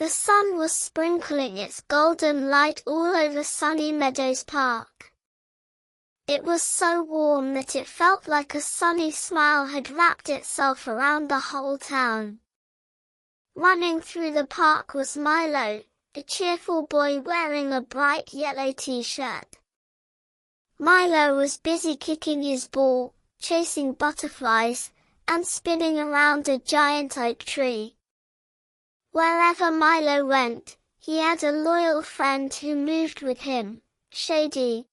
The sun was sprinkling its golden light all over Sunny Meadows Park. It was so warm that it felt like a sunny smile had wrapped itself around the whole town. Running through the park was Milo, a cheerful boy wearing a bright yellow t-shirt. Milo was busy kicking his ball, chasing butterflies, and spinning around a giant oak tree. Wherever Milo went, he had a loyal friend who moved with him, Shady.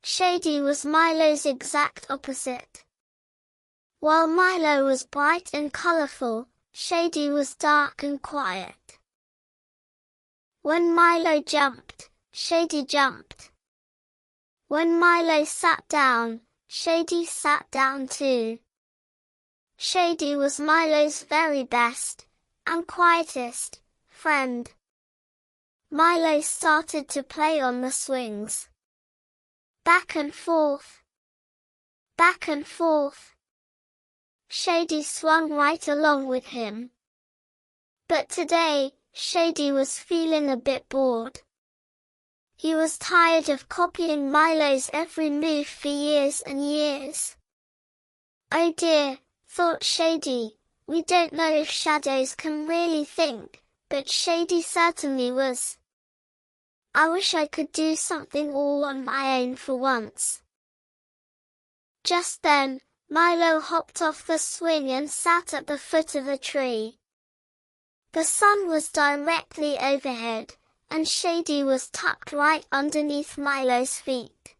Shady was Milo's exact opposite. While Milo was bright and colorful, Shady was dark and quiet. When Milo jumped, Shady jumped. When Milo sat down, Shady sat down too. Shady was Milo's very best and quietest friend. Milo started to play on the swings. Back and forth. Back and forth. Shady swung right along with him. But today, Shady was feeling a bit bored. He was tired of copying Milo's every move for years and years. Oh dear, thought Shady, we don't know if shadows can really think, but Shady certainly was. I wish I could do something all on my own for once. Just then, Milo hopped off the swing and sat at the foot of a tree. The sun was directly overhead, and Shady was tucked right underneath Milo's feet.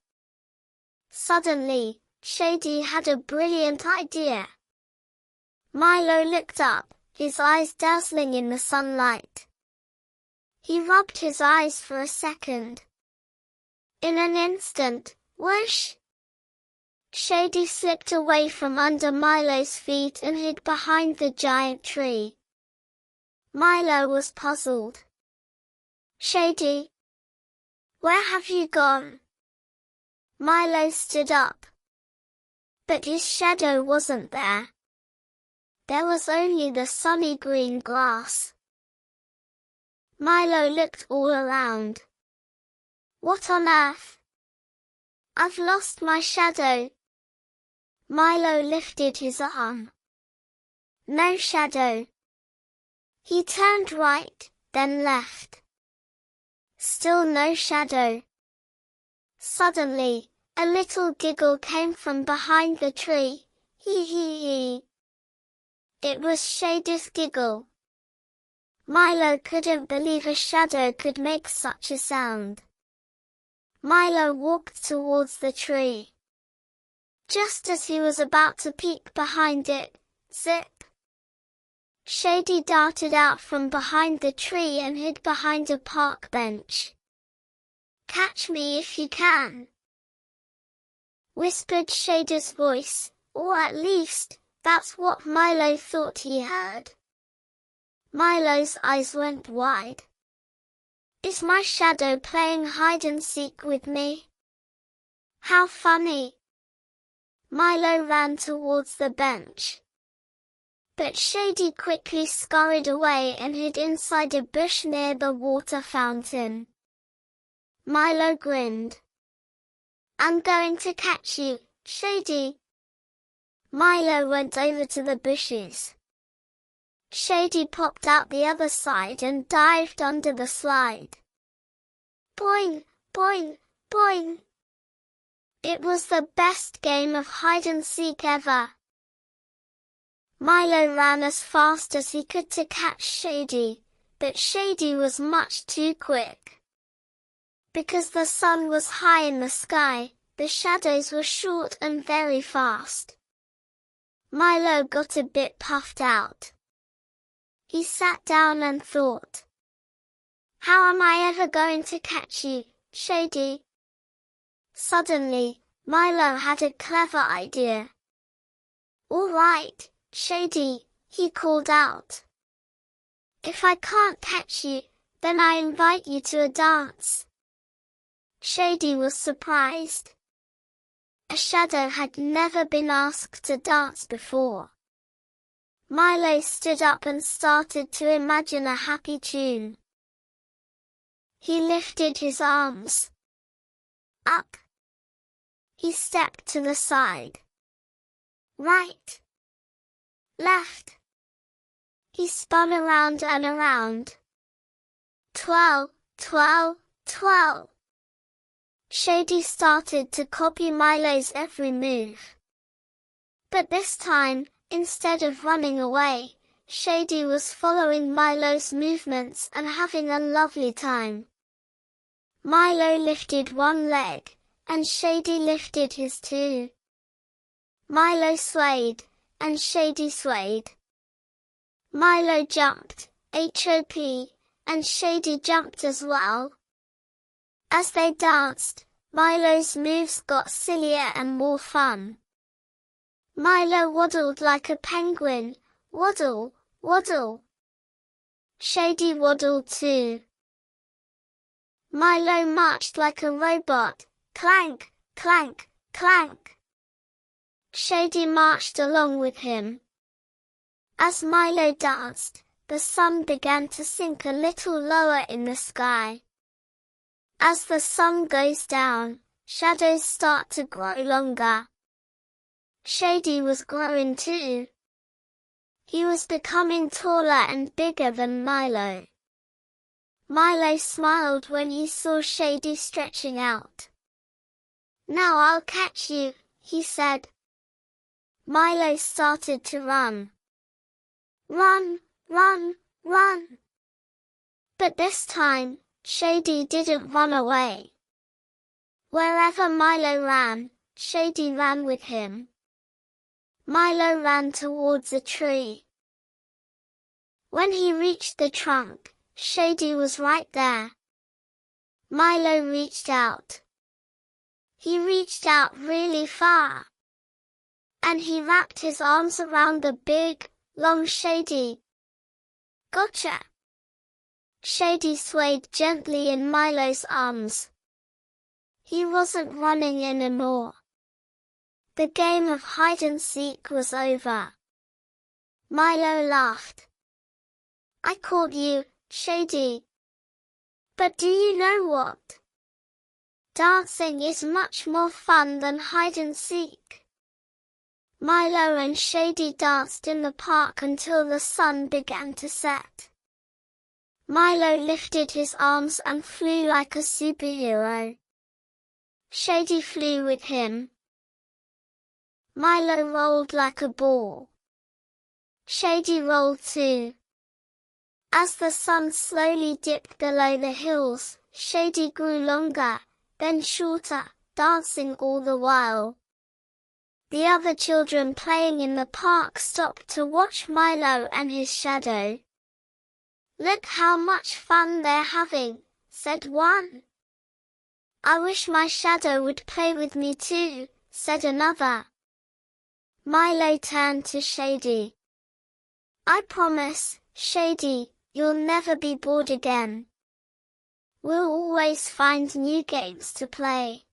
Suddenly, Shady had a brilliant idea. Milo looked up, his eyes dazzling in the sunlight. He rubbed his eyes for a second. In an instant, whoosh! Shady slipped away from under Milo's feet and hid behind the giant tree. Milo was puzzled. Shady, where have you gone? Milo stood up. But his shadow wasn't there. There was only the sunny green grass. Milo looked all around. What on earth? I've lost my shadow. Milo lifted his arm. No shadow. He turned right, then left. Still no shadow. Suddenly, a little giggle came from behind the tree. Hee hee hee. It was Shady's giggle. Milo couldn't believe a shadow could make such a sound. Milo walked towards the tree. Just as he was about to peek behind it, zip! Shady darted out from behind the tree and hid behind a park bench. Catch me if you can, whispered Shady's voice, or at least, that's what Milo thought he heard. Milo's eyes went wide. Is my shadow playing hide-and-seek with me? How funny! Milo ran towards the bench. But Shady quickly scurried away and hid inside a bush near the water fountain. Milo grinned. I'm going to catch you, Shady. Milo went over to the bushes. Shady popped out the other side and dived under the slide. Boing, boing, boing. It was the best game of hide-and-seek ever. Milo ran as fast as he could to catch Shady, but Shady was much too quick. Because the sun was high in the sky, the shadows were short and very fast. Milo got a bit puffed out. He sat down and thought, how am I ever going to catch you, Shady? Suddenly, Milo had a clever idea. All right, Shady, he called out. If I can't catch you, then I invite you to a dance. Shady was surprised. A shadow had never been asked to dance before. Milo stood up and started to imagine a happy tune. He lifted his arms up. He stepped to the side. Right. Left. He spun around and around. Twirl, twirl, twirl. Shady started to copy Milo's every move. But this time, instead of running away, Shady was following Milo's movements and having a lovely time. Milo lifted one leg, and Shady lifted his two. Milo swayed, and Shady swayed. Milo jumped, HOP, and Shady jumped as well. As they danced, Milo's moves got sillier and more fun. Milo waddled like a penguin, waddle, waddle. Shady waddled too. Milo marched like a robot, clank, clank, clank. Shady marched along with him. As Milo danced, the sun began to sink a little lower in the sky. As the sun goes down, shadows start to grow longer. Shady was growing too. He was becoming taller and bigger than Milo. Milo smiled when he saw Shady stretching out. "Now I'll catch you," he said. Milo started to run. Run, run, run. But this time, Shady didn't run away. Wherever Milo ran, Shady ran with him. Milo ran towards a tree. When he reached the trunk, Shady was right there. Milo reached out. He reached out really far. And he wrapped his arms around the big, long Shady. Gotcha! Shady swayed gently in Milo's arms. He wasn't running anymore. The game of hide-and-seek was over. Milo laughed. "I caught you, Shady. But do you know what? Dancing is much more fun than hide-and-seek." Milo and Shady danced in the park until the sun began to set. Milo lifted his arms and flew like a superhero. Shady flew with him. Milo rolled like a ball. Shady rolled too. As the sun slowly dipped below the hills, Shady grew longer, then shorter, dancing all the while. The other children playing in the park stopped to watch Milo and his shadow. "Look how much fun they're having," said one. "I wish my shadow would play with me too," said another. Milo turned to Shady. "I promise, Shady, you'll never be bored again. We'll always find new games to play."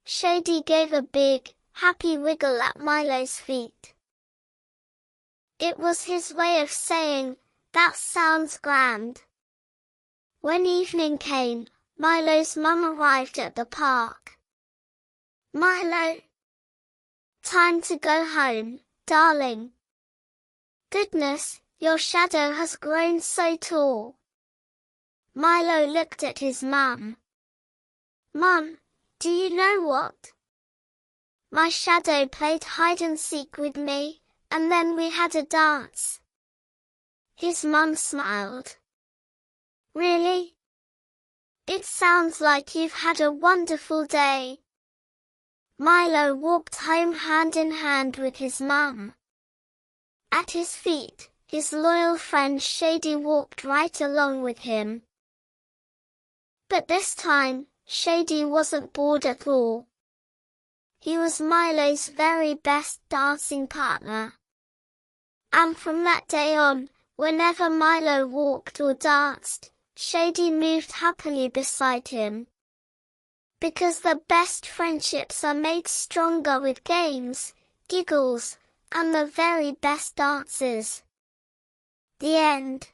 Shady gave a big, happy wiggle at Milo's feet. It was his way of saying, "That sounds grand." When evening came, Milo's mum arrived at the park. "Milo, time to go home, darling. Goodness, your shadow has grown so tall." Milo looked at his mum. "Mum, do you know what? My shadow played hide-and-seek with me, and then we had a dance." His mum smiled. "Really? It sounds like you've had a wonderful day." Milo walked home hand in hand with his mum. At his feet, his loyal friend Shady walked right along with him. But this time, Shady wasn't bored at all. He was Milo's very best dancing partner. And from that day on, whenever Milo walked or danced, Shady moved happily beside him. Because the best friendships are made stronger with games, giggles, and the very best dancers. The end.